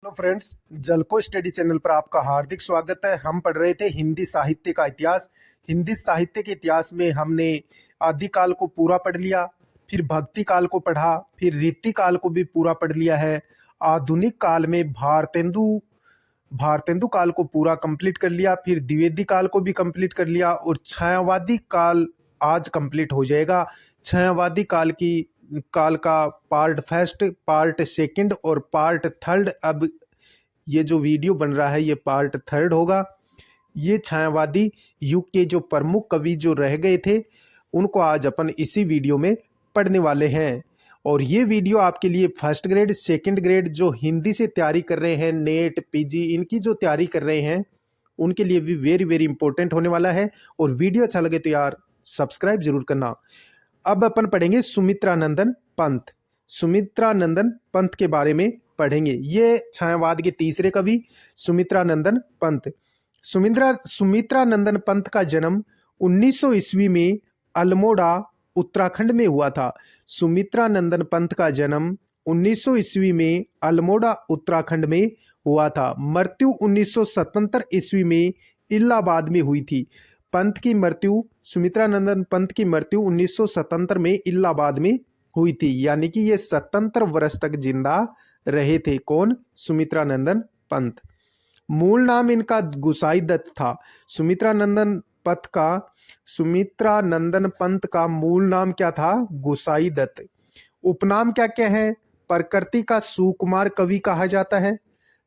Hello friends, जलको study channel पर आपका हार्दिक स्वागत है। हम पढ़ रहे थे हिंदी साहित्य का इतिहास। हिंदी साहित्य के इतिहास में हमने आदिकाल को पूरा पढ़ लिया, फिर भक्ति काल को पढ़ा, फिर रीति काल को भी पूरा पढ़ लिया है। आधुनिक काल में भारतेंदु काल को पूरा कंप्लीट कर लिया, फिर द्विवेदी काल को भी कंप्लीट कर लिया और छायावादी काल आज कंप्लीट हो जाएगा। छायावादी काल का पार्ट फर्स्ट, पार्ट सेकंड और पार्ट थर्ड, अब ये जो वीडियो बन रहा है ये पार्ट थर्ड होगा। ये छायावादी युग के जो प्रमुख कवि जो रह गए थे उनको आज अपन इसी वीडियो में पढ़ने वाले हैं। और ये वीडियो आपके लिए फर्स्ट ग्रेड, सेकंड ग्रेड जो हिंदी से तैयारी कर रहे हैं, नेट पीजी इनकी जो तैयारी कर रहे हैं उनके लिए भी वेरी वेरी इंपॉर्टेंट होने वाला है। और वीडियो अच्छा लगे तो यार सब्सक्राइब जरूर करना। अब अपन पढ़ेंगे सुमित्रानंदन पंत। सुमित्रानंदन पंत के बारे में पढ़ेंगे। ये छायावाद के तीसरे कवि सुमित्रानंदन पंत। सुमित्रानंदन पंत का जन्म 1900 ईस्वी में अल्मोड़ा उत्तराखंड में हुआ था। सुमित्रानंदन पंत का जन्म 1900 ईस्वी में अल्मोड़ा उत्तराखंड में हुआ था। मृत्यु 1977 ईस्वी में इलाहाबाद में हुई थी। सुमित्रानंदन पंत की मृत्यु 1977 में इलाहाबाद में हुई थी, यानी कि ये 77 वर्ष तक जिंदा रहे थे। कौन? सुमित्रानंदन पंत। मूल नाम इनका गुसाई दत्त था। सुमित्रानंदन पंत का मूल नाम क्या था? गुसाई दत्त। उपनाम क्या क्या है? प्रकृति का सुकुमार कवि कहा जाता है,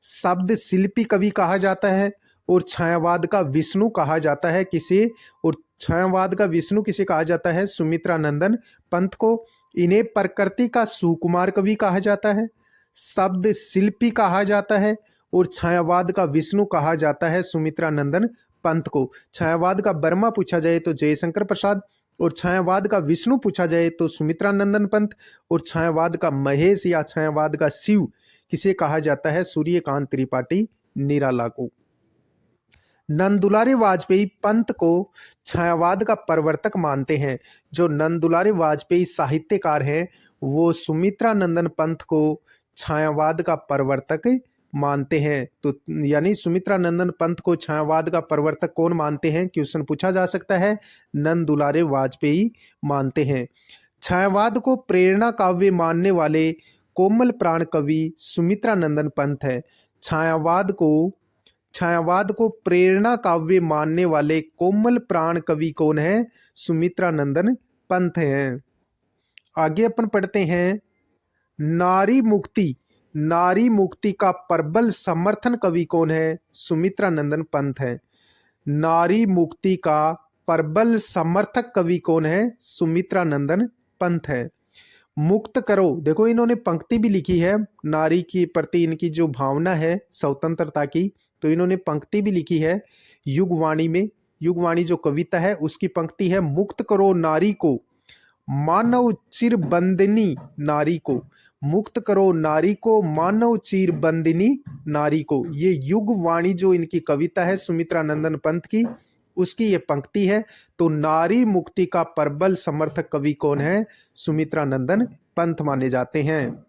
शब्द शिल्पी कवि कहा जाता है और छायावाद का विष्णु कहा जाता है। किसे? और छायावाद का विष्णु किसे कहा जाता है? सुमित्रानंदन पंत को। इन्हें प्रकृति का सुकुमार कवि कहा जाता है, शब्द शिल्पी कहा जाता है और छायावाद का विष्णु कहा जाता है सुमित्रानंदन पंत को। छायावाद का बर्मा पूछा जाए तो जयशंकर प्रसाद, और छायावाद का विष्णु पूछा जाए तो सुमित्रानंदन पंत, और छायावाद का महेश या छायावाद का शिव किसे कहा जाता है? सूर्यकांत त्रिपाठी निराला को। नंदुलारे वाजपेयी पंत को छायावाद का प्रवर्तक मानते हैं। जो नंदुलारे वाजपेयी साहित्यकार हैं वो सुमित्रानंदन पंत को छायावाद का प्रवर्तक मानते हैं। तो यानी सुमित्रानंदन पंत को छायावाद का प्रवर्तक कौन मानते हैं? क्वेश्चन पूछा जा सकता है। नंदुलारे वाजपेयी मानते हैं। छायावाद को प्रेरणा काव्य मानने वाले कोमल प्राण कवि सुमित्रानंदन पंत है। छायावाद को प्रेरणा काव्य मानने वाले कोमल प्राण कवि कौन है? सुमित्रानंदन पंत हैं। आगे अपन पढ़ते हैं। नारी मुक्ति का प्रबल समर्थन कवि कौन है? सुमित्रानंदन पंत है। नारी मुक्ति का प्रबल समर्थक कवि कौन है? सुमित्रानंदन पंत है। मुक्त करो, देखो इन्होंने पंक्ति भी लिखी है। नारी के प्रति इनकी जो भावना है स्वतंत्रता की, तो इन्होंने पंक्ति भी लिखी है युगवाणी में। युगवाणी जो कविता है उसकी पंक्ति है, मुक्त करो नारी को मानव चिर बंदिनी नारी को। मुक्त करो नारी को मानव चिर बंदिनी नारी को। ये युगवाणी जो इनकी कविता है सुमित्रानंदन पंत की, उसकी ये पंक्ति है। तो नारी मुक्ति का प्रबल समर्थक कवि कौन है? सुमित्रानंदन पंत माने जाते हैं।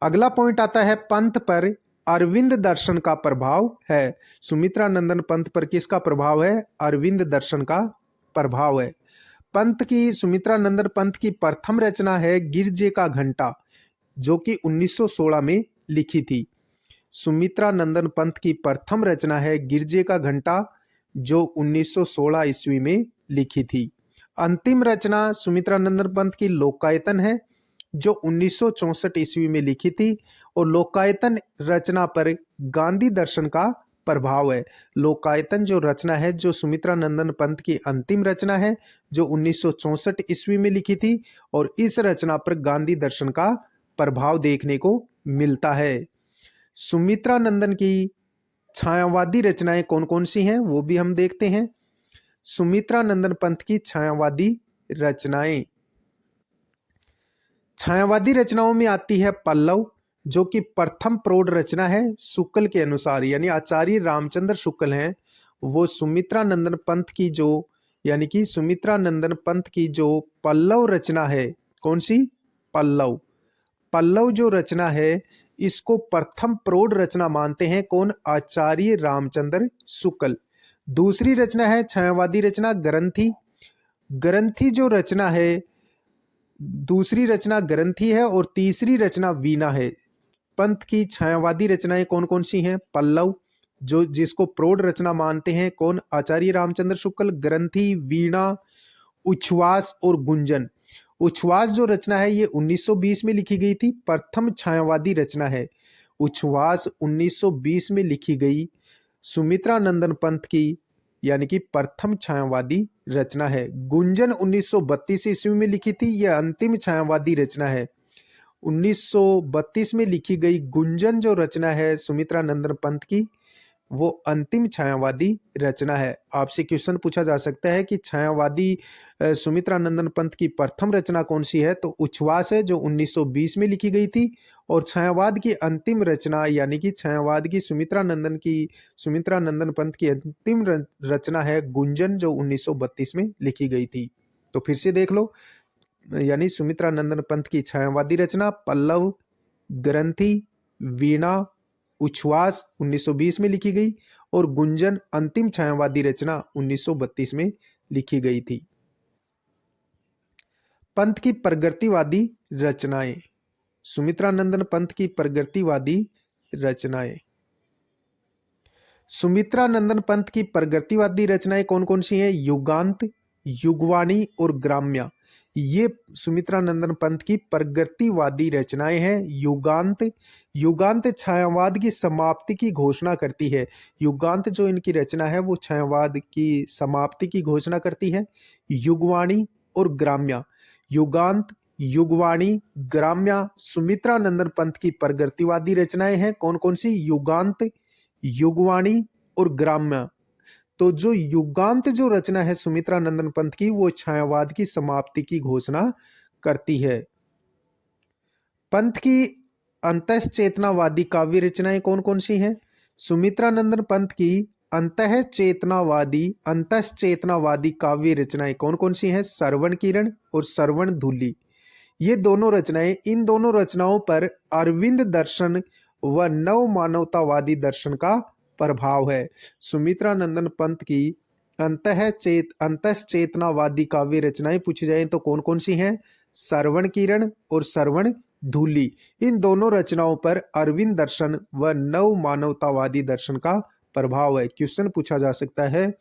अगला पॉइंट आता है, पंत पर अरविंद दर्शन का प्रभाव है। सुमित्रानंदन पंत पर किसका प्रभाव है? अरविंद दर्शन का प्रभाव है। सुमित्रानंदन पंत की प्रथम रचना है गिरजे का घंटा, जो कि 1916 में लिखी थी। सुमित्रानंदन पंत की प्रथम रचना है गिरजे का घंटा, जो 1916 ईस्वी में लिखी थी। अंतिम रचना सुमित्रानंदन पंत की लोकायतन है, जो 1964 ईस्वी में लिखी थी। और लोकायतन रचना पर गांधी दर्शन का प्रभाव है। लोकायतन जो रचना है, जो सुमित्रानंदन पंत की अंतिम रचना है, जो 1964 ईस्वी में लिखी थी, और इस रचना पर गांधी दर्शन का प्रभाव देखने को मिलता है। सुमित्रानंदन की छायावादी रचनाएं कौन कौन सी हैं वो भी हम देखते हैं। सुमित्रानंदन पंत की छायावादी रचनाओं में आती है पल्लव, जो कि प्रथम प्रौढ़ रचना है शुक्ल के अनुसार, यानी आचार्य रामचंद्र शुक्ल हैं वो सुमित्रानंदन पंत की जो पल्लव रचना है, कौन सी? पल्लव जो रचना है इसको प्रथम प्रौढ़ रचना मानते हैं कौन? आचार्य रामचंद्र शुक्ल। दूसरी रचना है छायावादी रचना ग्रंथि। ग्रंथि जो रचना है, दूसरी रचना ग्रंथि है और तीसरी रचना वीणा है। पंत की छायावादी रचनाएं कौन कौन सी हैं? पल्लव, जो जिसको प्रौढ़ रचना मानते हैं कौन? आचार्य रामचंद्र शुक्ल। ग्रंथि, वीणा, उच्छ्वास और गुंजन। उच्छ्वास जो रचना है ये 1920 में लिखी गई थी, प्रथम छायावादी रचना है। उच्छ्वास 1920 में लिखी गई सुमित्रा नंदन पंत की यानी कि प्रथम छायावादी रचना है। गुंजन 1932 ईस्वी में लिखी थी, यह अंतिम छायावादी रचना है। 1932 में लिखी गई गुंजन जो रचना है सुमित्रा नंदन पंत की, वो अंतिम छायावादी रचना है। आपसे क्वेश्चन पूछा जा सकता है कि छायावादी सुमित्रा नंदन पंत की प्रथम रचना कौन सी है? तो उच्छ्वास है जो 1920 में लिखी गई थी, और छायावाद की अंतिम रचना यानी कि छायावाद की सुमित्रा नंदन पंत की अंतिम रचना है गुंजन जो 1932 में लिखी गई थी। तो फिर से देख लो, यानी सुमित्रा नंदन पंत की छायावादी रचना पल्लव, ग्रंथि, वीणा, उच्छ्वास 1920 में लिखी गई और गुंजन अंतिम छायावादी रचना 1932 में लिखी गई थी। पंत की प्रगतिवादी रचनाएं। सुमित्रा नंदन पंत की प्रगतिवादी रचनाएं। सुमित्रा नंदन पंत की प्रगतिवादी रचनाएं कौन कौन सी हैं? युगांत, युगवाणी और ग्राम्या। ये सुमित्रा नंदन पंत की प्रगतिवादी रचनाएं हैं। युगांत छायावाद की समाप्ति की घोषणा करती है। युगांत जो इनकी रचना है वो छायावाद की समाप्ति की घोषणा करती है। युगवाणी और ग्राम्या। युगांत, युगवाणी, ग्राम्या सुमित्रा नंदन पंत की प्रगतिवादी रचनाएं हैं। कौन कौन सी? युगांत, युगवाणी और ग्राम्या। तो जो युगांत जो रचना है सुमित्रा नंदन पंत की, वो छायावाद की समाप्ति की घोषणा करती है। पंत की अंतश्चेतनावादी काव्य रचनाएं कौन कौन सी हैं? सुमित्रा नंदन पंत की अंतश्चेतनावादी काव्य रचनाएं कौन कौन सी हैं? श्रवण किरण और श्रवण धूलि। ये दोनों रचनाएं, इन दोनों रचनाओं पर अरविंद दर्शन व नव मानवतावादी दर्शन का प्रभाव है। सुमित्रा नंदन पंत की अंतश्चेतनावादी काव्य रचनाएं पूछी जाए तो कौन कौन सी हैं? श्रवण किरण और श्रवण धूलि। इन दोनों रचनाओं पर अरविंद दर्शन व नव मानवतावादी दर्शन का प्रभाव है। क्वेश्चन पूछा जा सकता है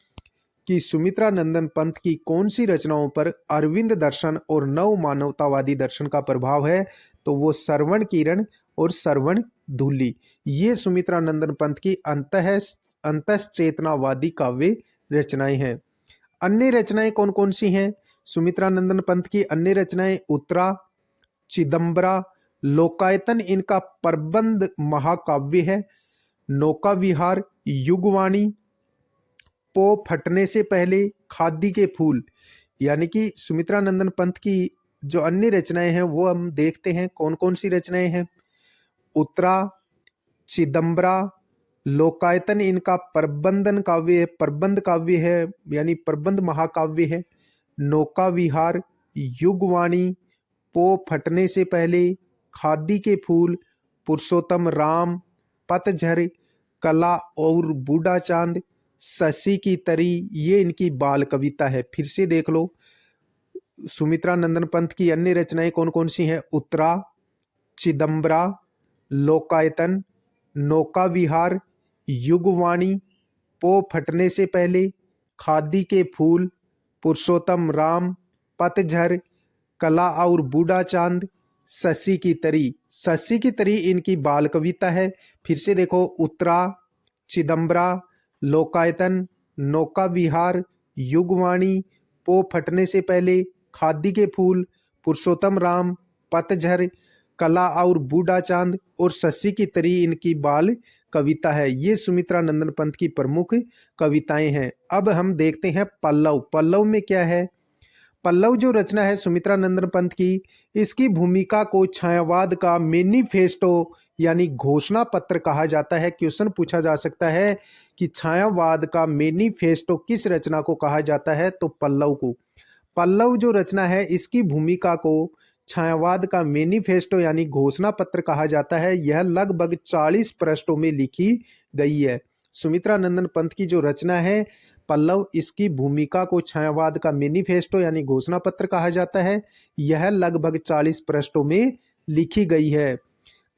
कि सुमित्रा नंदन पंत की कौन सी रचनाओं पर अरविंद दर्शन और नव मानवतावादी दर्शन का प्रभाव है? तो वो श्रवण किरण और श्रवण धूलि। ये सुमित्रा नंदन पंत की अंतश्चेतनावादी काव्य रचनाएं हैं। अन्य रचनाएं कौन कौन सी हैं? सुमित्रा नंदन पंत की अन्य रचनाएं उत्तरा, चिदंबरा, लोकायतन इनका प्रबंध महाकाव्य है। नौका विहार, युगवाणी, पो फटने से पहले, खादी के फूल। यानी कि सुमित्रा नंदन पंत की जो अन्य रचनाएं हैं वो हम देखते हैं कौन कौन सी रचनाएं हैं। उत्तरा, चिदंबरा, लोकायतन इनका प्रबंध काव्य है यानी प्रबंध महाकाव्य है। नौका विहार, युगवाणी, पो फटने से पहले, खादी के फूल, पुरुषोत्तम राम, पतझर, कला और बूढ़ा चांद, शशि की तरी, ये इनकी बाल कविता है। फिर से देख लो, सुमित्रा नंदन पंत की अन्य रचनाएं कौन कौन सी हैं? उत्तरा, चिदंबरा, लोकायतन, नौका विहार, युगवाणी, पो फटने से पहले, खादी के फूल, पुरुषोत्तम राम, पतझर, कला और बूढ़ा चांद, शशि की तरी। शशि की तरी इनकी बाल कविता है। फिर से देखो, उत्तरा, चिदंबरा, लोकायतन, नौका विहार, युगवाणी, पो फटने से पहले, खादी के फूल, पुरुषोत्तम राम, पतझर, कला और बूढ़ा चांद और शशि की तरी इनकी बाल कविता है। ये सुमित्रा नंदन पंत की प्रमुख कविताएं हैं। अब हम देखते हैं पल्लव। पल्लव में क्या है? पल्लव जो रचना है सुमित्रा नंदन पंत की, इसकी भूमिका को छायावाद का मैनिफेस्टो यानी घोषणा पत्र कहा जाता है। क्वेश्चन पूछा जा सकता है कि छायावाद का मैनिफेस्टो किस रचना को कहा जाता है? तो पल्लव को। पल्लव जो रचना है इसकी भूमिका को छायावाद का मैनिफेस्टो यानी घोषणा पत्र कहा जाता है। यह लगभग 40 पृष्ठों में लिखी गई है। सुमित्रा नंदन पंत की जो रचना है पल्लव, इसकी भूमिका को छायावाद का मैनिफेस्टो यानी घोषणा पत्र कहा जाता है। यह लगभग 40 पृष्ठों में लिखी गई है।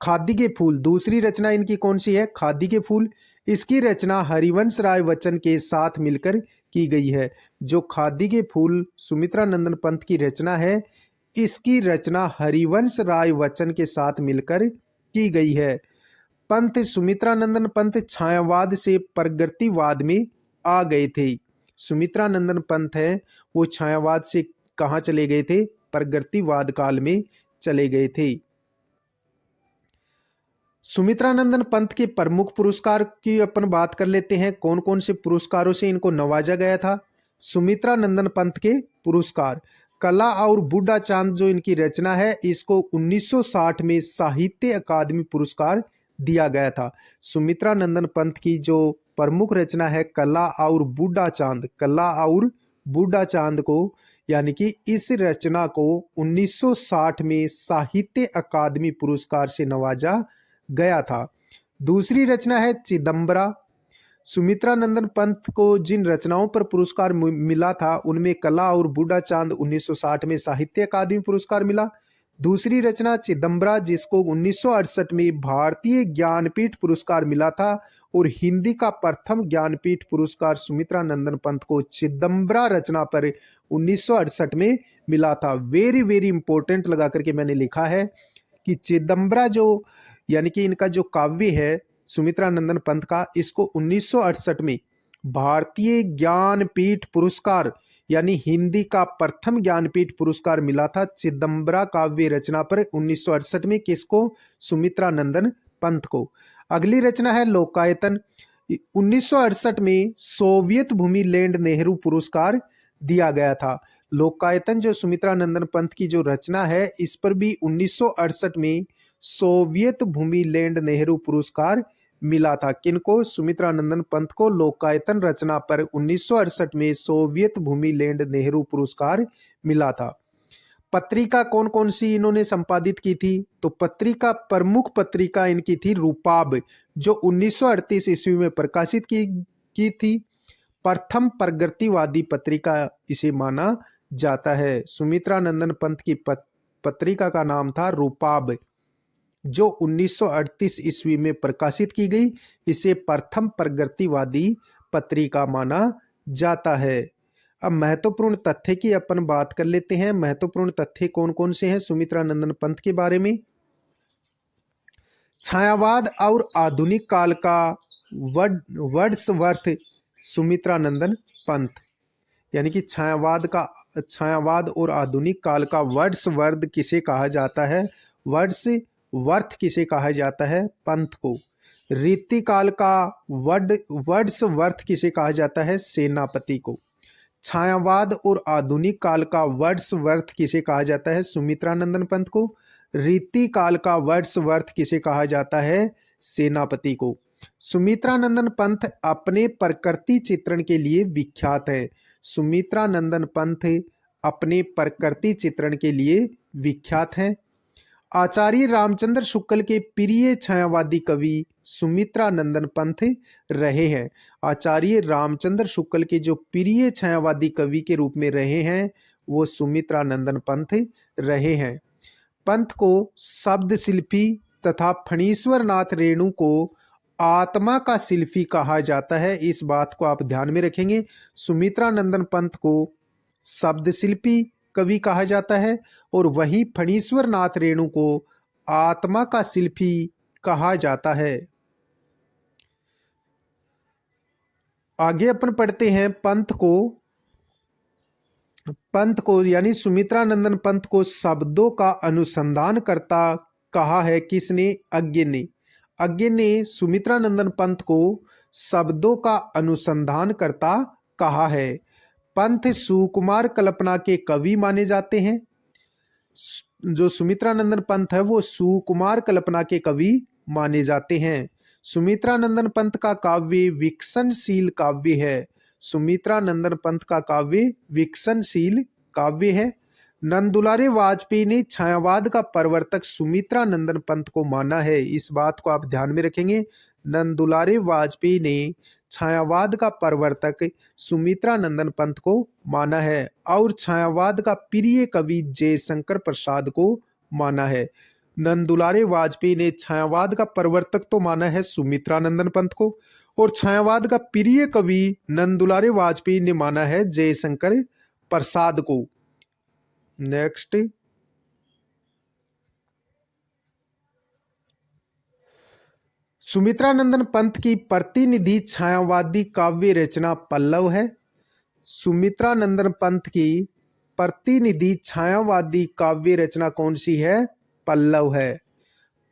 खादी के फूल, दूसरी रचना इनकी कौन सी है? खादी के फूल। इसकी रचना हरिवंश राय बच्चन के साथ मिलकर की गई है। जो खादी के फूल सुमित्रा नंदन पंत की रचना है, इसकी रचना हरिवंश राय बच्चन के साथ मिलकर की गई है। पंत सुमित्रा नंदन पंत छायावाद से प्रगतिवाद में आ गए थे। सुमित्रा नंदन पंत है वो छायावाद से कहाँ चले गए थे? प्रगतिवाद काल में चले गए थे। सुमित्रा नंदन पंत के प्रमुख पुरस्कार की अपन बात कर लेते हैं। कौन कौन से पुरस्कारों से इनको नवाजा गया था? सुमित्रा नंदन पंत के पुरस्कार, कला और बूढ़ा चांद जो इनकी रचना है, इसको 1960 में साहित्य अकादमी पुरस्कार दिया गया था। सुमित्रा नंदन पंत की जो प्रमुख रचना है कला और बूढ़ा चांद, कला और बूढ़ा चांद को यानी कि इस रचना को 1960 में साहित्य अकादमी पुरस्कार से नवाजा गया था। दूसरी रचना है चिदम्बरा। सुमित्रा नंदन पंत को जिन रचनाओं पर पुरस्कार मिला था उनमें कला और बूढ़ा चांद 1960 में साहित्य अकादमी पुरस्कार मिला। दूसरी रचना चिदम्बरा, जिसको 1968 में भारतीय ज्ञानपीठ पुरस्कार मिला था, और हिंदी का प्रथम ज्ञानपीठ पुरस्कार सुमित्रा नंदन पंत को चिदम्बरा रचना पर 1968 में मिला था। वेरी वेरी इंपॉर्टेंट लगा करके मैंने लिखा है कि चिदम्बरा जो यानी कि इनका जो काव्य है सुमित्रा नंदन पंत का, इसको 1968 में भारतीय ज्ञानपीठ पुरस्कार यानी हिंदी का प्रथम ज्ञानपीठ पुरस्कार मिला था चिदम्बरा काव्य रचना पर 1968 में। किसको? सुमित्रा नंदन पंत को। अगली रचना है लोकायतन। 1968 में सोवियत भूमि लैंड नेहरू पुरस्कार दिया गया था। लोकायतन जो सुमित्रा नंदन पंत की जो रचना है, इस पर भी 1968 में सोवियत भूमि लैंड नेहरू पुरस्कार मिला था। किनको? सुमित्रा नंदन पंत को लोकायतन रचना पर 1968 में सोवियत भूमि लैंड नेहरू पुरस्कार मिला था। पत्रिका कौन कौन सी इन्होंने संपादित की थी? तो पत्रिका, प्रमुख पत्रिका इनकी थी रूपाब, जो 1938 ईस्वी में प्रकाशित की थी। प्रथम प्रगतिवादी पत्रिका इसे माना जाता है। सुमित्रा नंदन पंत की पत्रिका का नाम था रूपाब, जो 1938 ईस्वी में प्रकाशित की गई। इसे प्रथम प्रगतिवादी पत्रिका माना जाता है। अब महत्वपूर्ण तथ्य की अपन बात कर लेते हैं। महत्वपूर्ण तथ्य कौन कौन से हैं सुमित्रा नंदन पंत के बारे में? छायावाद और आधुनिक काल का वर्ड्सवर्थ सुमित्रा नंदन पंत, यानी कि छायावाद और आधुनिक काल का वर्ड्सवर्थ किसे कहा जाता है? वर्ड्सवर्थ किसे कहा जाता है? पंत को। रीतिकाल का वर्ड्सवर्थ किसे कहा जाता है? सेनापति को। छायावाद और आधुनिक काल का वर्ड्सवर्थ किसे कहा जाता है? सुमित्रा नंदन पंत को। रीतिकाल का वर्ड्सवर्थ किसे कहा जाता है? सेनापति को। सुमित्रा नंदन पंत अपने प्रकृति चित्रण के लिए विख्यात है। सुमित्रा नंदन पंत अपने प्रकृति चित्रण के लिए विख्यात हैं। आचार्य रामचंद्र शुक्ल के प्रिय छायावादी कवि सुमित्रा नंदन पंत रहे हैं। आचार्य रामचंद्र शुक्ल के जो प्रिय छायावादी कवि के रूप में रहे हैं वो सुमित्रा नंदन पंत रहे हैं। पंत को शब्द शिल्पी तथा फणीश्वर नाथ रेणु को आत्मा का शिल्पी कहा जाता है। इस बात को आप ध्यान में रखेंगे। सुमित्रा नंदन पंत को शब्द शिल्पी कवि कहा जाता है और वहीं फणीश्वर नाथ रेणु को आत्मा का शिल्पी कहा जाता है। आगे अपन पढ़ते हैं पंत को यानी सुमित्रा नंदन पंत को शब्दों का अनुसंधान करता कहा है किसने? अज्ञे ने सुमित्रा नंदन पंत को शब्दों का अनुसंधान करता कहा है। पंत सुकुमार कल्पना के कवि माने जाते हैं। जो सुमित्रा नंदन पंत है वो सुकुमार कल्पना के कवि माने जाते हैं। सुमित्रा नंदन पंत का काव्य विकसनशील काव्य है। सुमित्रा नंदन पंत का काव्य विकसनशील काव्य है। नंदुलारे वाजपेयी ने छायावाद का प्रवर्तक सुमित्रा नंदन पंत को माना है। इस बात को आप ध्यान में रखेंगे। नंदुलारे वाजपेयी ने छायावाद का प्रवर्तक सुमित्रा नंदन पंत को माना है और छायावाद का प्रिय कवि जयशंकर प्रसाद को माना है। नंदुलारे वाजपेयी ने छायावाद का प्रवर्तक तो माना है सुमित्रा नंदन पंत को, और छायावाद का प्रिय कवि नंदुलारे वाजपेयी ने माना है जयशंकर प्रसाद को। नेक्स्ट, सुमित्रा नंदन पंत की प्रतिनिधि छायावादी काव्य रचना पल्लव है। सुमित्रा नंदन पंत की प्रतिनिधि छायावादी काव्य रचना कौन सी है? पल्लव है।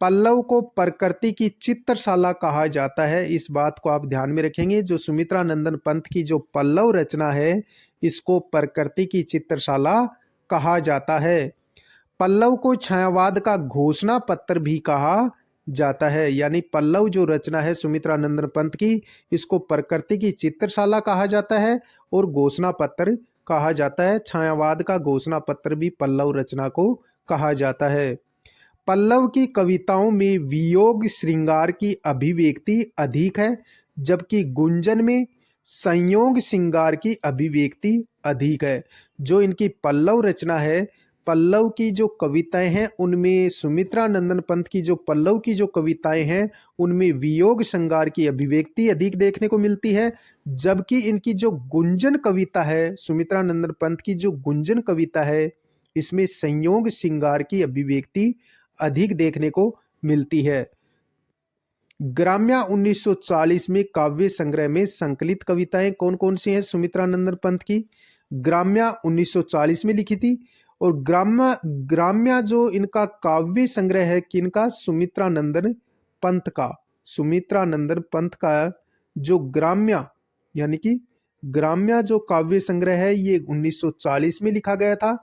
पल्लव को प्रकृति की चित्रशाला कहा जाता है। इस बात को आप ध्यान में रखेंगे। जो सुमित्रा नंदन पंत की जो पल्लव रचना है, इसको प्रकृति की चित्रशाला कहा जाता है। पल्लव को छायावाद का घोषणा पत्र भी कहा जाता है। यानी पल्लव जो रचना है सुमित्रा नंदन पंत की, इसको प्रकृति की चित्रशाला कहा जाता है और घोषणा पत्र कहा जाता है। छायावाद का घोषणा पत्र भी पल्लव रचना को कहा जाता है। पल्लव की कविताओं में वियोग श्रृंगार की अभिव्यक्ति अधिक है, जबकि गुंजन में संयोग श्रृंगार की अभिव्यक्ति अधिक है। जो इनकी पल्लव रचना है, पल्लव की जो कविताएं हैं उनमें सुमित्रा नंदन पंत की जो पल्लव की जो कविताएं हैं उनमें वियोग श्रृंगार की अभिव्यक्ति अधिक देखने को मिलती है, जबकि इनकी जो गुंजन कविता है, सुमित्रा नंदन पंत की जो गुंजन कविता है, इसमें संयोग श्रृंगार की अभिव्यक्ति अधिक देखने को मिलती है। ग्राम्या 1940 में काव्य संग्रह में संकलित कविताएं कौन कौन सी हैं सुमित्रा नंदन पंत की? ग्राम्या 1940 में लिखी थी। और ग्राम्या जो इनका काव्य संग्रह है किनका? सुमित्रा नंदन पंत का। सुमित्रा नंदन पंत का जो ग्राम्या यानी कि ग्राम्या जो काव्य संग्रह है ये 1940 में लिखा गया था।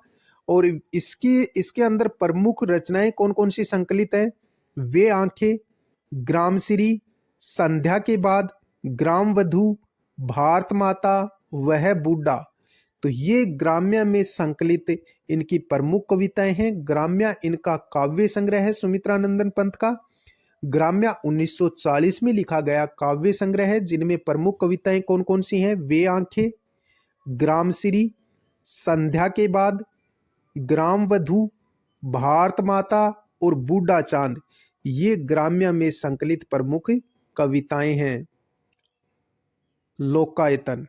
और इसके अंदर प्रमुख रचनाएं कौन कौन सी संकलित है? वे आंखें, ग्रामश्री, संध्या के बाद, ग्राम वधू, भारत माता, वह बूढ़ा। तो ये ग्राम्या में संकलित इनकी प्रमुख कविताएं हैं। ग्राम्या इनका काव्य संग्रह है सुमित्रा नंदन पंत का। ग्राम्या 1940 में लिखा गया काव्य संग्रह है, जिनमें प्रमुख कविताएं कौन कौन सी हैं? वे आंखें, ग्रामश्री, संध्या के बाद, ग्राम वधू, भारत माता और बूढ़ा चांद। ये ग्राम्या में संकलित प्रमुख कविताएं हैं। लोकायतन,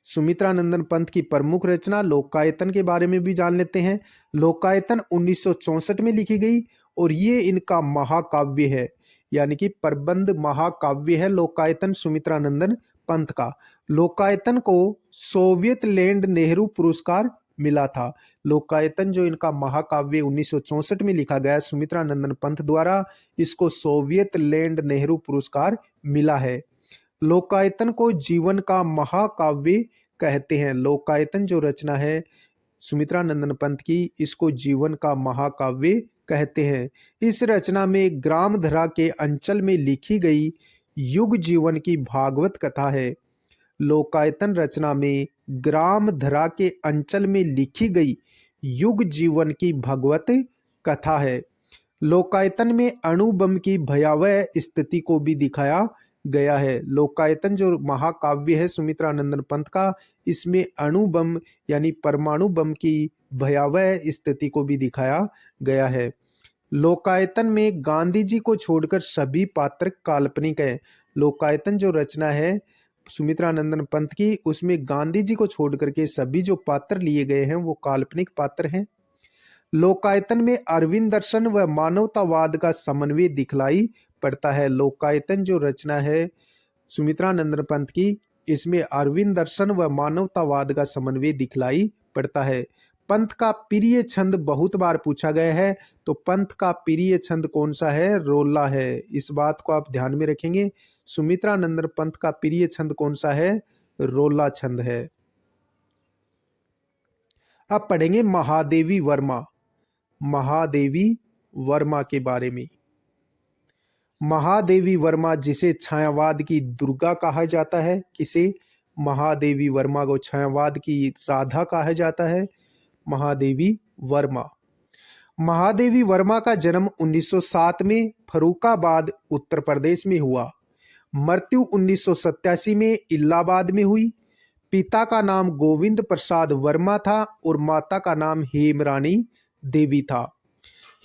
सुमित्रा नंदन पंत की प्रमुख रचना लोकायतन के बारे में भी जान लेते हैं। लोकायतन 1964 में लिखी गई और ये इनका महाकाव्य है, यानी कि प्रबंध महाकाव्य है लोकायतन सुमित्रा नंदन पंत का। लोकायतन को सोवियत लैंड नेहरू पुरस्कार मिला था। लोकायतन जो इनका महाकाव्य 1964 में लिखा गया सुमित्रा नंदन पंत द्वारा, इसको सोवियत लैंड नेहरू पुरस्कार मिला है। लोकायतन को जीवन का महाकाव्य कहते हैं। लोकायतन जो रचना है सुमित्रा नंदन पंत की, इसको जीवन का महाकाव्य कहते हैं। इस रचना में ग्रामधरा के अंचल में लिखी गई युग जीवन की भागवत कथा है। लोकायतन रचना में ग्रामधरा के अंचल में लिखी गई युग जीवन की भगवत कथा है। लोकायतन में अणुबम की भयावह स्थिति को भी दिखाया गया है। लोकायतन जो महाकाव्य है सुमित्रा नंदन पंत का, इसमें अणुबम यानी परमाणु बम की भयावह स्थिति को भी दिखाया गया है। लोकायतन में गांधी जी को छोड़कर सभी पात्र काल्पनिक हैं। लोकायतन जो रचना है सुमित्रा नंदन पंत की, उसमें गांधी जी को छोड़कर के सभी जो पात्र लिए गए हैं वो काल्पनिक पात्र हैं। लोकायतन में अरविंद दर्शन व मानवतावाद का समन्वय दिखलाई पड़ता है। लोकायतन जो रचना है सुमित्रा नंदन पंत की, इसमें अरविंद दर्शन व मानवतावाद का समन्वय दिखलाई पड़ता है। पंत का प्रिय छंद बहुत बार पूछा गया है, तो पंत का प्रिय छंद कौन सा है? रोला है। इस बात को आप ध्यान में रखेंगे। सुमित्रा नंदन पंत का प्रिय छंद कौन सा है? रोला छंद है। अब पढ़ेंगे महादेवी वर्मा। महादेवी वर्मा के बारे में। महादेवी वर्मा जिसे छायावाद की दुर्गा कहा जाता है, किसे? महादेवी वर्मा को छायावाद की राधा कहा जाता है। महादेवी वर्मा। महादेवी वर्मा का जन्म 1907 में फर्रुखाबाद उत्तर प्रदेश में हुआ। मृत्यु 1987 में इलाहाबाद में हुई। पिता का नाम गोविंद प्रसाद वर्मा था और माता का नाम हेमरानी देवी था।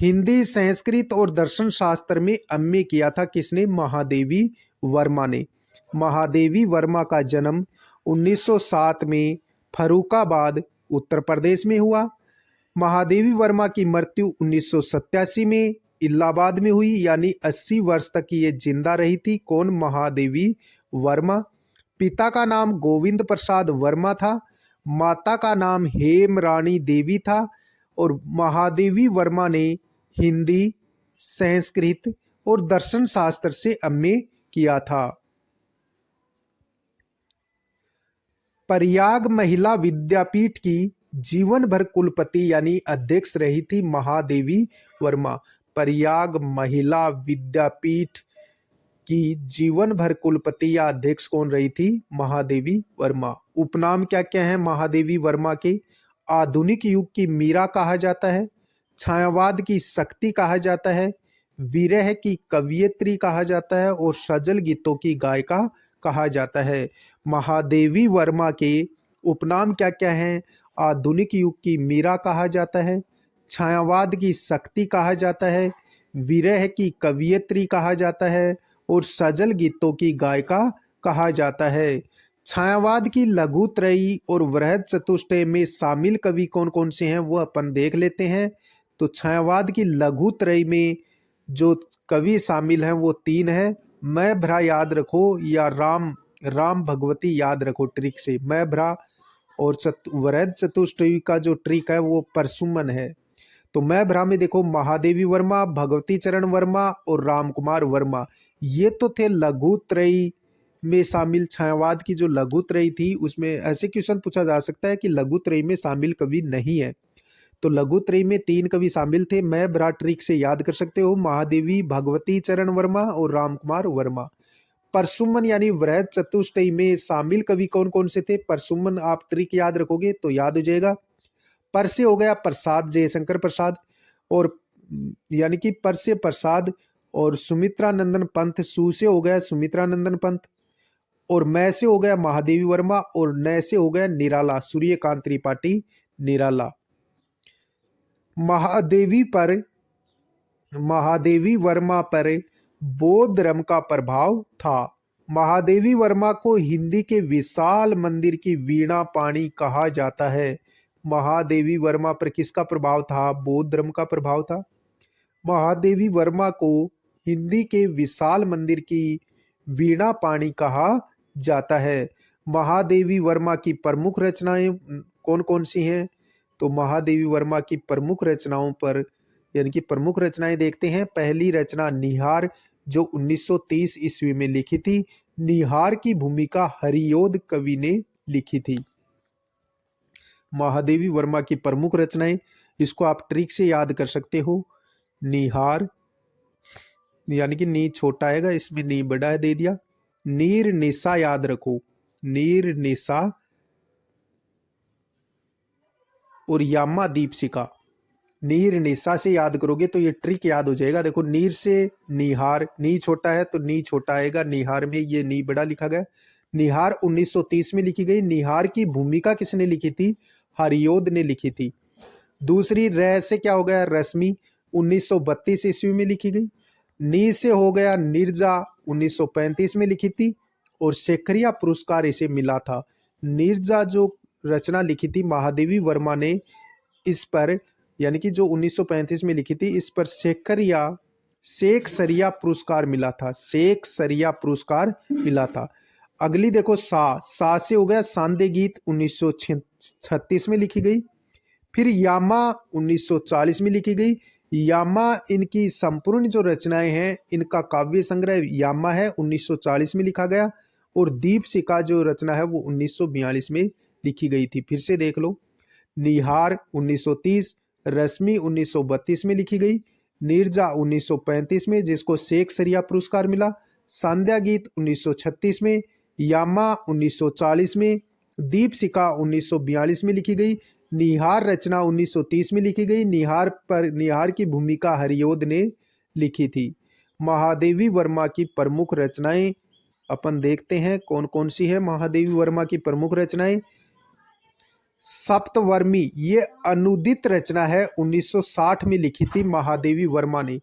हिंदी, संस्कृत और दर्शन शास्त्र में एमए किया था किसने? महादेवी वर्मा ने। महादेवी वर्मा का जन्म 1907 में फर्रुखाबाद उत्तर प्रदेश में हुआ। महादेवी वर्मा की मृत्यु 1987 में इलाहाबाद में हुई, यानी 80 वर्ष तक ये जिंदा रही थी। कौन? महादेवी वर्मा। पिता का नाम गोविंद प्रसाद वर्मा था, माता का नाम हेमरानी देवी था और महादेवी वर्मा ने हिंदी, संस्कृत और दर्शन शास्त्र से एमए किया था। प्रयाग महिला विद्यापीठ की जीवन भर कुलपति यानी अध्यक्ष रही थी महादेवी वर्मा। प्रयाग महिला विद्यापीठ की जीवन भर कुलपति या अध्यक्ष कौन रही थी? महादेवी वर्मा। उपनाम क्या क्या है महादेवी वर्मा के? आधुनिक युग की मीरा कहा जाता है, छायावाद की शक्ति कहा जाता है, विरह की कवयित्री कहा जाता है और सजल गीतों की गायिका कहा जाता है। महादेवी वर्मा के उपनाम क्या क्या हैं? आधुनिक युग की मीरा कहा जाता है, छायावाद की शक्ति कहा जाता है, विरह की कवयित्री कहा जाता है और सजल गीतों की गायिका कहा जाता है। छायावाद की लघुत्रयी और वृहद चतुष्टय में शामिल कवि कौन कौन से हैं वो अपन देख लेते हैं। तो छायावाद की लघुत्रयी में जो कवि शामिल हैं वो 3 हैं। मैं भ्रा याद रखो या राम भगवती याद रखो ट्रिक से। मैं भ्रा और वृहद चतुष्टयी का जो ट्रिक है वो परसुमन है। तो मैं भ्रा में देखो महादेवी वर्मा, भगवती चरण वर्मा और राम कुमार वर्मा, ये तो थे लघुत्रयी में शामिल। छायावाद की जो लघुत्रयी थी उसमें ऐसे क्वेश्चन पूछा जा सकता है कि लघुत्रयी में शामिल कवि नहीं है। तो लघुत्रयी में 3 कवि शामिल थे। मैं भ्रा ट्रिक से याद कर सकते हो, महादेवी, भगवती चरण वर्मा और राम कुमार वर्मा। परसुमन यानी वृहद चतुष्टयी में शामिल कवि कौन कौन से थे? परसुमन आप ट्रिक याद रखोगे तो याद हो जाएगा। पर से हो गया प्रसाद, जयशंकर प्रसाद, और यानी कि पर से प्रसाद, और सुमित्रा नंदन पंत। सु से हो गया सुमित्रा नंदन पंत, और मैं से हो गया महादेवी वर्मा, और न से हो गया निराला, सूर्यकांत त्रिपाठी निराला। महादेवी वर्मा पर बौद्ध धर्म का प्रभाव था। महादेवी वर्मा को हिंदी के विशाल मंदिर की वीणा पाणी कहा जाता है। महादेवी वर्मा पर किसका प्रभाव था? बौद्ध धर्म का प्रभाव था। महादेवी वर्मा को हिंदी के विशाल मंदिर की वीणा पाणी कहा जाता है। महादेवी वर्मा की प्रमुख रचनाएं कौन कौन सी हैं? तो महादेवी वर्मा की प्रमुख रचनाओं पर यानी कि प्रमुख रचनाएं देखते हैं। पहली रचना निहार, जो 1930 ईस्वी में लिखी थी। निहार की भूमिका हरियोध कवि ने लिखी थी। महादेवी वर्मा की प्रमुख रचनाएं, इसको आप ट्रिक से याद कर सकते हो। निहार यानी कि नी छोटा आएगा, इसमें नी बड़ा है दे दिया। नीर निशा याद रखो, नीर निशा और यामा दीपशिखा। नीर निशा से याद करोगे तो ये ट्रिक याद हो जाएगा। देखो नीर से निहार, नी छोटा है तो नी छोटा आएगा, निहार में ये नी बड़ा लिखा गया। निहार 1930 में लिखी गई। निहार की भूमिका किसने लिखी थी? हरियोध ने लिखी थी। दूसरी र से क्या हो गया? रश्मि, 1932 ईस्वी में लिखी गई। नी से हो गया निर्जा, 1935 में लिखी थी और शेखरिया पुरस्कार इसे मिला था। निर्जा जो रचना लिखी थी महादेवी वर्मा ने, इस पर यानी कि जो 1935 में लिखी थी, इस पर शेख सरिया पुरस्कार मिला था। शेख सरिया पुरस्कार मिला था। अगली देखो सा से हो गया सांदे गीत, 1936 में लिखी गई। फिर यामा 1940 में लिखी गई। यामा इनकी संपूर्ण जो रचनाएं हैं, इनका काव्य संग्रह यामा है, 1940 में लिखा गया। और दीपशिखा जो रचना है वो 1942 में लिखी गई थी। फिर से देख लो, निहार 1930, रश्मि 1932 में लिखी गई, निर्जा 1935 में जिसको शेख सरिया पुरस्कार मिला, सांध्या गीत 1936 में, यामा 1940 में, दीपशिखा 1942 में लिखी गई। निहार रचना 1930 में लिखी गई। निहार की भूमिका हरिओद ने लिखी थी। महादेवी वर्मा की प्रमुख रचनाएं अपन देखते हैं कौन कौन सी है। महादेवी वर्मा की प्रमुख रचनाएं, सप्तवर्मी ये अनुदित रचना है, 1960 में लिखी थी महादेवी वर्मा ने।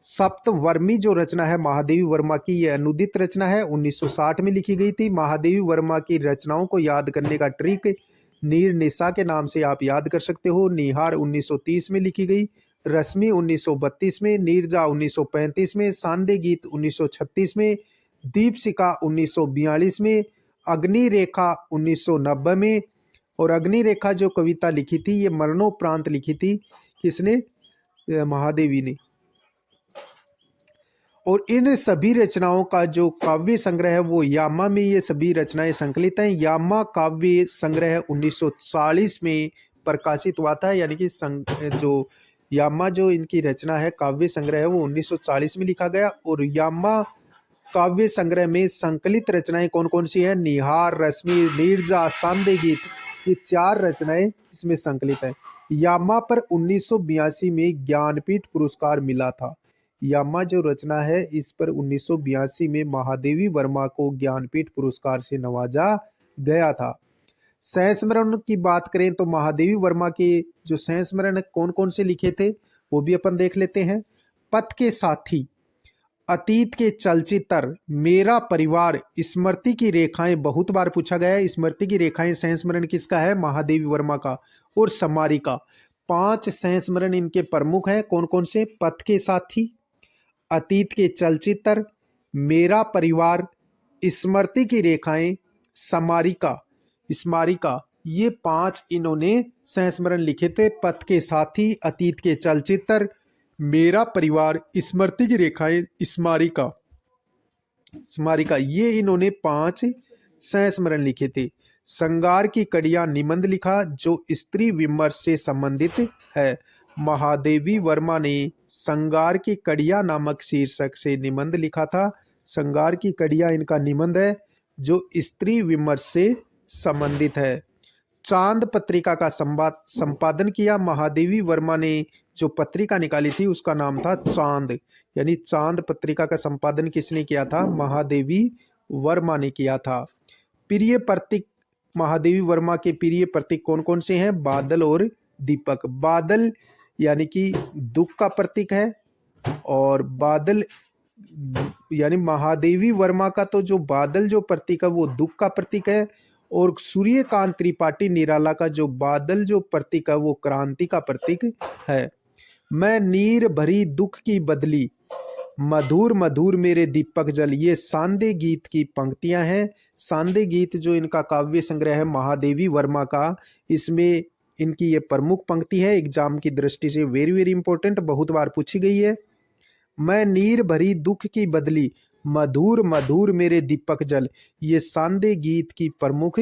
सप्तवर्मी जो रचना है महादेवी वर्मा की, ये अनुदित रचना है, 1960 में लिखी गई थी। महादेवी वर्मा की रचनाओं को याद करने का ट्रिक नीर निशा के नाम से आप याद कर सकते हो। निहार 1930 में लिखी गई, रश्मि 1932 में, नीरजा 1935 में, सांदे गीत 1936 में, दीपशिखा 1942 में, अग्नि रेखा 1990 में। और अग्नि रेखा जो कविता लिखी थी ये मरणोपरांत लिखी थी, किसने? महादेवी ने। और इन सभी रचनाओं का जो काव्य संग्रह है वो यामा में ये सभी रचनाएं संकलित हैं। यामा काव्य संग्रह 1940 में प्रकाशित हुआ था, यानी कि जो यामा जो इनकी रचना है काव्य संग्रह है वो 1940 में लिखा गया। और यामा काव्य संग्रह में संकलित रचनाएं कौन कौन सी है? निहार, रश्मि, नीरजा, सांदे गीत, ये 4 रचनाएं इसमें संकलित है। यामा पर 1982 में ज्ञानपीठ पुरस्कार मिला था। यामा जो रचना है इस पर 1982 में महादेवी वर्मा को ज्ञानपीठ पुरस्कार से नवाजा गया था। संस्मरण की बात करें तो महादेवी वर्मा के जो संस्मरण कौन कौन से लिखे थे वो भी अपन देख लेते हैं। पथ के साथी, अतीत के चलचित्र, मेरा परिवार, स्मृति की रेखाएं, बहुत बार पूछा गया है। स्मृति की रेखाएं संस्मरण किसका है? महादेवी वर्मा का। और समारिका, 5 संस्मरण इनके प्रमुख हैं। कौन कौन से? पथ के साथी, अतीत के चलचित्र, मेरा परिवार, स्मृति की रेखाएं, समारिका, स्मारिका, ये 5 इन्होंने संस्मरण लिखे थे। पथ के साथी, अतीत के चलचित्र, मेरा परिवार, स्मृति की रेखाएं, स्मारिका, स्मारिका, ये इन्होंने 5 संस्मरण लिखे थे। श्रृंगार की कड़ियां निबंध लिखा जो स्त्री विमर्श से संबंधित है। महादेवी वर्मा ने श्रृंगार की कड़ियां नामक शीर्षक से निबंध लिखा था। श्रृंगार की कड़ियां इनका निबंध है जो स्त्री विमर्श से संबंधित है। चांद पत्रिका का संपादन किया। महादेवी वर्मा ने जो पत्रिका निकाली थी उसका नाम था चांद, यानी चांद पत्रिका का संपादन किसने किया था? महादेवी वर्मा ने किया था। प्रिय प्रतीक, महादेवी वर्मा के प्रिय प्रतीक कौन कौन से हैं? बादल और दीपक। बादल यानी कि दुख का प्रतीक है, और बादल यानी महादेवी वर्मा का तो जो बादल जो प्रतीक है वो दुख का प्रतीक है, और सूर्यकांत त्रिपाठी निराला का जो बादल जो प्रतीक है वो क्रांति का प्रतीक है। मैं नीर भरी दुख की बदली, मधुर मधुर मेरे दीपक जल, ये सांदे गीत की पंक्तियां हैं। सांदे गीत जो इनका काव्य संग्रह है महादेवी वर्मा का, इसमें इनकी ये प्रमुख पंक्ति है। एग्जाम की दृष्टि से वेरी वेरी इंपॉर्टेंट, बहुत बार पूछी गई है। मैं नीर भरी दुख की बदली, मधुर मधुर मेरे दीपक जल, ये सांदे गीत की प्रमुख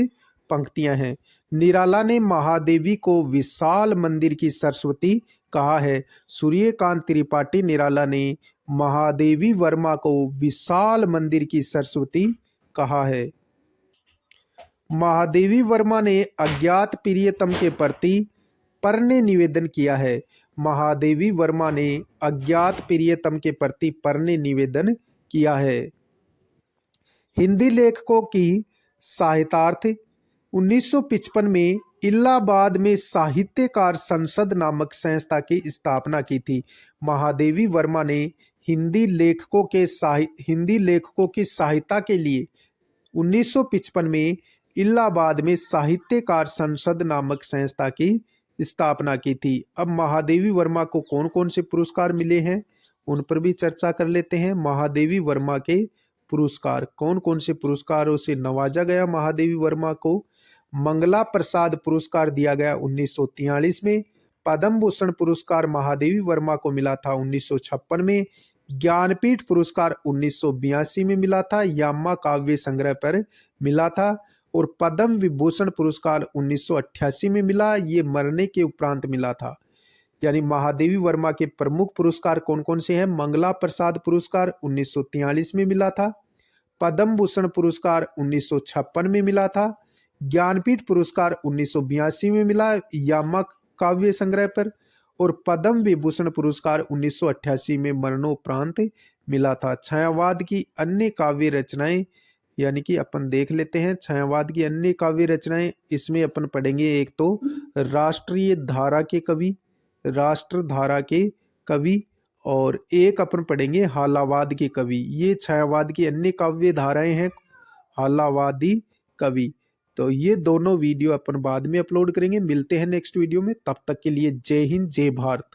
पंक्तियां हैं। निराला ने महादेवी को विशाल मंदिर की सरस्वती कहा है। सूर्यकांत त्रिपाठी निराला ने महादेवी वर्मा को विशाल मंदिर की सरस्वती कहा है। महादेवी वर्मा ने अज्ञात प्रियतम के प्रति प्रणय निवेदन किया है। महादेवी वर्मा ने अज्ञात प्रियतम के प्रति प्रणय निवेदन किया है। हिंदी लेखकों की साहित्यार्थ, 1955 में इलाहाबाद में साहित्यकार संसद नामक संस्था की स्थापना की थी। महादेवी वर्मा ने हिंदी लेखकों की सहायता के लिए 1955 में इलाहाबाद में साहित्यकार संसद नामक संस्था की स्थापना की थी। अब महादेवी वर्मा को कौन कौन से पुरस्कार मिले हैं उन पर भी चर्चा कर लेते हैं। महादेवी वर्मा के पुरस्कार, कौन कौन से पुरस्कारों से नवाजा गया महादेवी वर्मा को? मंगला प्रसाद पुरस्कार दिया गया 1943 में। पद्म भूषण पुरस्कार महादेवी वर्मा को मिला था 1956 में। ज्ञानपीठ पुरस्कार 1982 में मिला था, यामा काव्य संग्रह पर मिला था। और पद्म विभूषण पुरस्कार 1988 में मिला, ये मरने के उपरांत मिला था। यानी महादेवी वर्मा के प्रमुख पुरस्कार कौन कौन से हैं? मंगला प्रसाद पुरस्कार 1943 में मिला था, पद्म भूषण पुरस्कार 1956 में मिला था, ज्ञानपीठ पुरस्कार 1982 में मिला यामक काव्य संग्रह पर, और पद्म विभूषण पुरस्कार 1988 में मरणोपरांत मिला था। छायावाद की अन्य काव्य रचनाएं, यानी कि अपन देख लेते हैं छायावाद की अन्य काव्य रचनाएं। इसमें अपन पढ़ेंगे एक तो राष्ट्रीय धारा के कवि, राष्ट्रधारा के कवि, और एक अपन पढ़ेंगे हालावाद के कवि। ये छायावाद की अन्य काव्य धाराएं हैं, हालावादी कवि। तो ये दोनों वीडियो अपन बाद में अपलोड करेंगे। मिलते हैं नेक्स्ट वीडियो में, तब तक के लिए जय हिंद जय भारत।